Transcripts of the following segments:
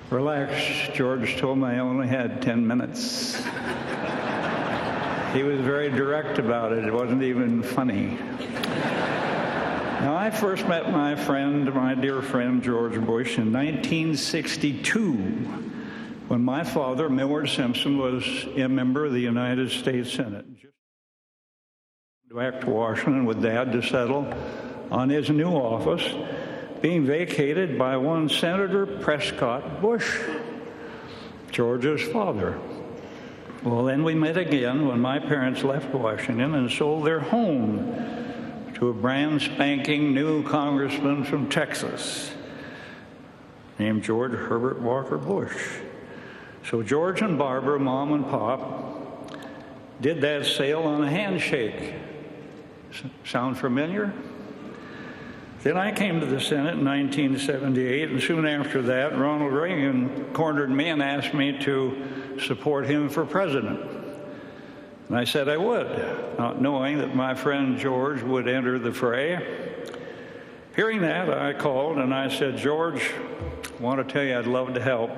Relax, George told me I only had 10 minutes. He was very direct about it. It wasn't even funny. Now, I first met my dear friend, George Bush, in 1962, when my father, Millard Simpson, was a member of the United States Senate. Back to Washington with Dad to settle on his new office, being vacated by one Senator Prescott Bush, George's father. Well, then we met again when my parents left Washington and sold their home to a brand spanking new congressman from Texas named George Herbert Walker Bush. So George and Barbara, Mom and Pop, did that sale on a handshake. Sound familiar? Then I came to the Senate in 1978, and soon after that, Ronald Reagan cornered me and asked me to support him for president. And I said I would, not knowing that my friend George would enter the fray. Hearing that, I called and I said, George, I want to tell you I'd love to help,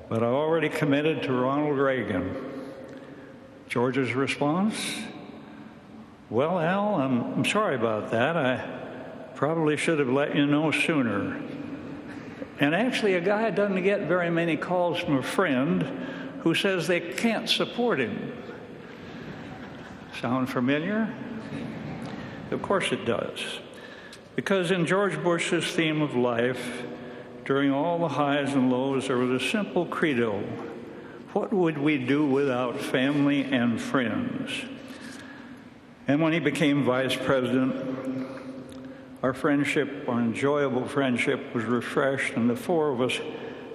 but I already committed to Ronald Reagan. George's response? Well, Al, I'm sorry about that. I probably should have let you know sooner. And actually, a guy doesn't get very many calls from a friend who says they can't support him. Sound familiar? Of course it does. Because in George Bush's theme of life, during all the highs and lows, there was a simple credo. What would we do without family and friends? And when he became vice president, our friendship, our enjoyable friendship, was refreshed, and the four of us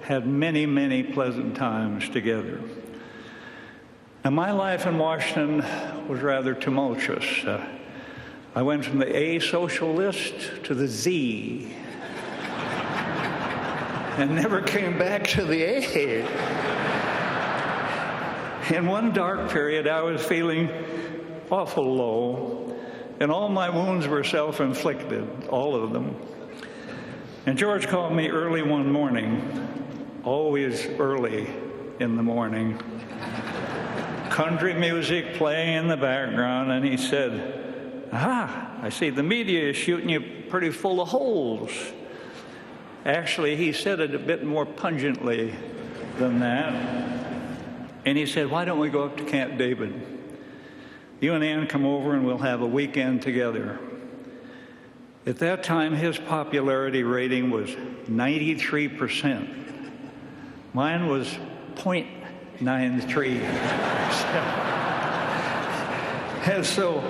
had many, many pleasant times together. Now, my life in Washington was rather tumultuous. I went from the A social list to the Z, and never came back to the A. In one dark period, I was feeling awful low, and all my wounds were self-inflicted, all of them. And George called me early one morning, always early in the morning, country music playing in the background, and he said, I see the media is shooting you pretty full of holes. Actually, he said it a bit more pungently than that. And he said, why don't we go up to Camp David? You and Ann come over and we'll have a weekend together. At that time, his popularity rating was 93%. Mine was 0.93%. And so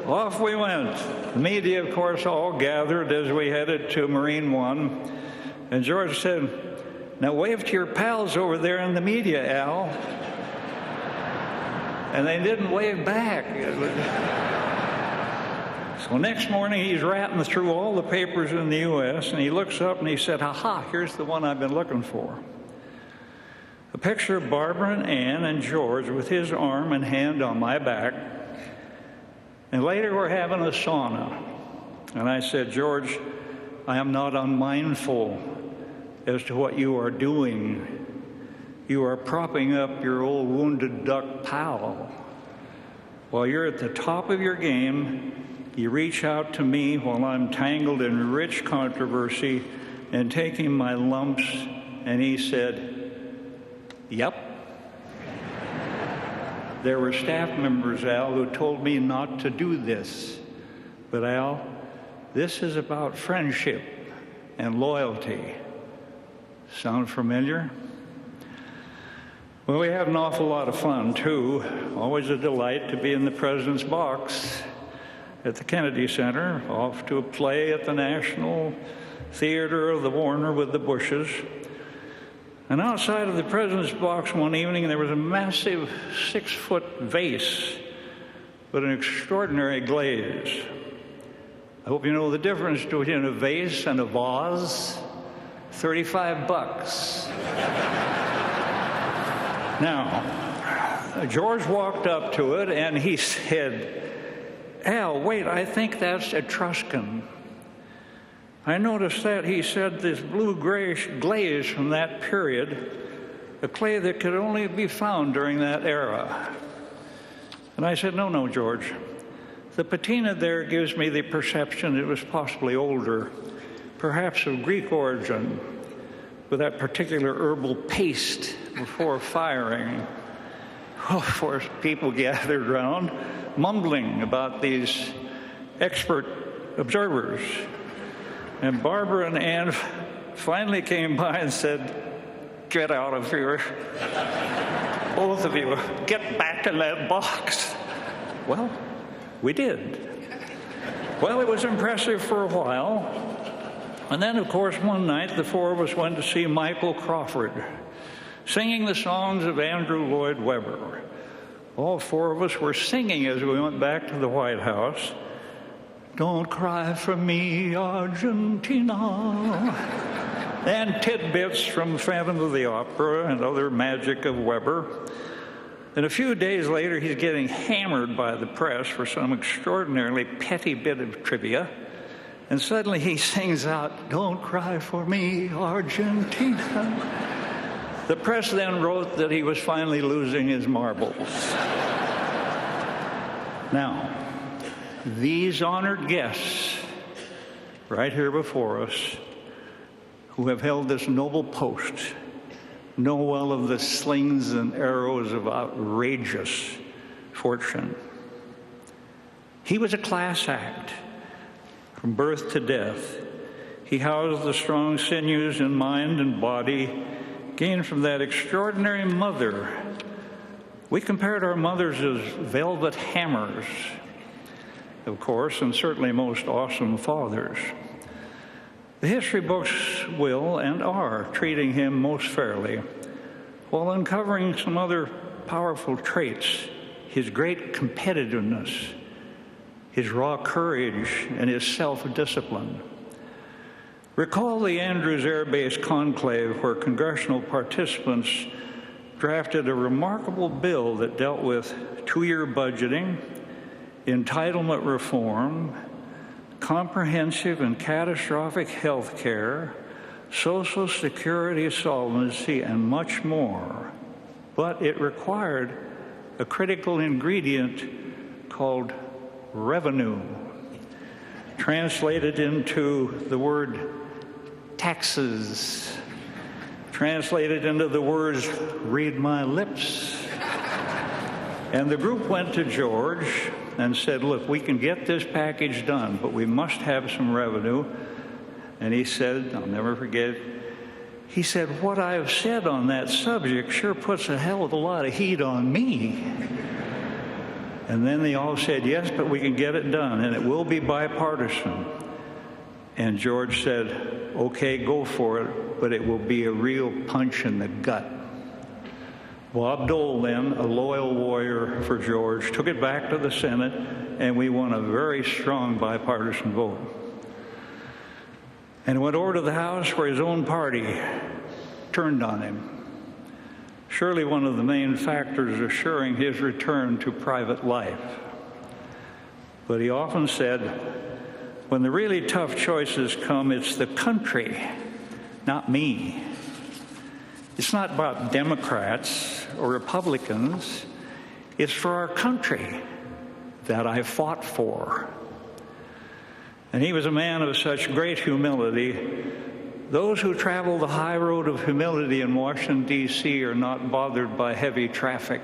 off we went. The media, of course, all gathered as we headed to Marine One. And George said, now wave to your pals over there in the media, Al. And they didn't wave back. So next morning, he's ratting through all the papers in the U.S., and he looks up and he said, aha, here's the one I've been looking for. A picture of Barbara and Ann and George with his arm and hand on my back. And later we're having a sauna. And I said, George, I am not unmindful as to what you are doing. You are propping up your old wounded duck pal. While you're at the top of your game, you reach out to me while I'm tangled in rich controversy and taking my lumps. And he said, yep. There were staff members, Al, who told me not to do this. But Al, this is about friendship and loyalty. Sound familiar? Well, we had an awful lot of fun, too. Always a delight to be in the president's box at the Kennedy Center, off to a play at the National Theater of the Warner with the Bushes. And outside of the president's box one evening, there was a massive 6-foot vase with an extraordinary glaze. I hope you know the difference between a vase and a vase. $35. Now, George walked up to it and he said, Al, wait, I think that's Etruscan. I noticed that, he said, this blue-grayish glaze from that period, a clay that could only be found during that era. And I said, no, George. The patina there gives me the perception it was possibly older, perhaps of Greek origin, with that particular herbal paste before firing. Of course, people gathered around, mumbling about these expert observers. And Barbara and Ann finally came by and said, "Get out of here. Both of you, get back in that box." Well, we did. Well, it was impressive for a while. And then, of course, one night, the four of us went to see Michael Crawford, singing the songs of Andrew Lloyd Webber. All four of us were singing as we went back to the White House. "Don't cry for me, Argentina," and tidbits from Phantom of the Opera and other magic of Webber. And a few days later, he's getting hammered by the press for some extraordinarily petty bit of trivia. And suddenly he sings out, "Don't cry for me, Argentina." The press then wrote that he was finally losing his marbles. Now, these honored guests right here before us, who have held this noble post, know well of the slings and arrows of outrageous fortune. He was a class act from birth to death. He housed the strong sinews in mind and body gained from that extraordinary mother. We compared our mothers as velvet hammers, of course, and certainly most awesome fathers. The history books will and are treating him most fairly, while uncovering some other powerful traits: his great competitiveness, his raw courage, and his self-discipline. Recall the Andrews Air Base conclave, where congressional participants drafted a remarkable bill that dealt with two-year budgeting, entitlement reform, comprehensive and catastrophic health care, Social Security solvency, and much more. But it required a critical ingredient called revenue, translated into the word taxes, translated into the words "read my lips." And the group went to George and said, "Look, we can get this package done, but we must have some revenue." And he said, I'll never forget, he said, "What I've said on that subject sure puts a hell of a lot of heat on me." And then they all said, "Yes, but we can get it done, and it will be bipartisan." And George said, "Okay, go for it, but it will be a real punch in the gut." Bob Dole, then, a loyal warrior for George, took it back to the Senate, and we won a very strong bipartisan vote. And went over to the House, where his own party turned on him. Surely one of the main factors assuring his return to private life. But he often said, when the really tough choices come, it's the country, not me. It's not about Democrats or Republicans. It's for our country that I fought for. And he was a man of such great humility. Those who travel the high road of humility in Washington, D.C. are not bothered by heavy traffic.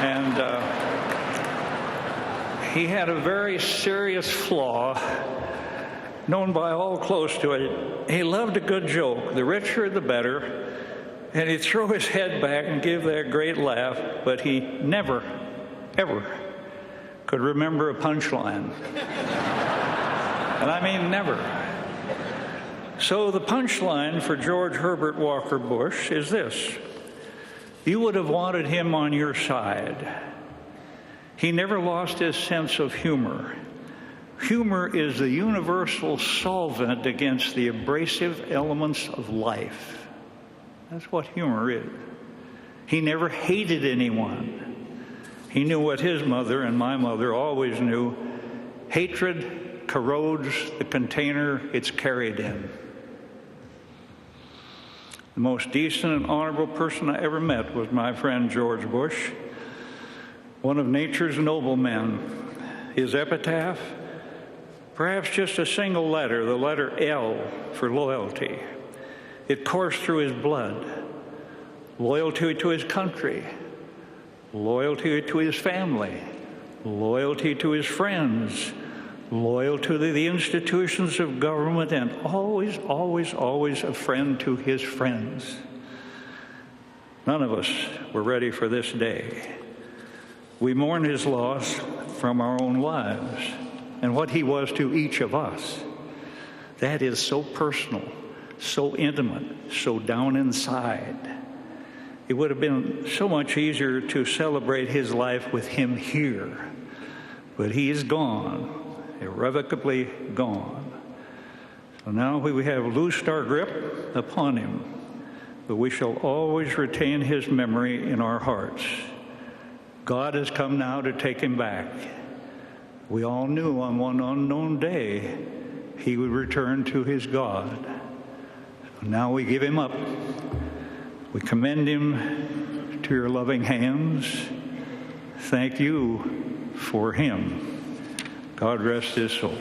And he had a very serious flaw, known by all close to it. He loved a good joke. The richer, the better. And he'd throw his head back and give that great laugh, but he never, ever could remember a punchline. And I mean never. So the punchline for George Herbert Walker Bush is this: you would have wanted him on your side. He never lost his sense of humor. Humor is the universal solvent against the abrasive elements of life. That's what humor is. He never hated anyone. He knew what his mother and my mother always knew: Hatred corrodes the container it's carried in. The most decent and honorable person I ever met was my friend George Bush, one of nature's noblemen. His epitaph, perhaps just a single letter, the letter L for loyalty. It coursed through his blood. Loyalty to his country, loyalty to his family, loyalty to his friends, loyalty to the institutions of government, and always, always, always a friend to his friends. None of us were ready for this day. We mourn his loss from our own lives and what he was to each of us. That is so personal, so intimate, so down inside. It would have been so much easier to celebrate his life with him here. But he is gone, irrevocably gone. So now we have loosed our grip upon him, but we shall always retain his memory in our hearts. God has come now to take him back. We all knew on one unknown day he would return to his God. Now we give him up. We commend him to your loving hands. Thank you for him. God rest his soul.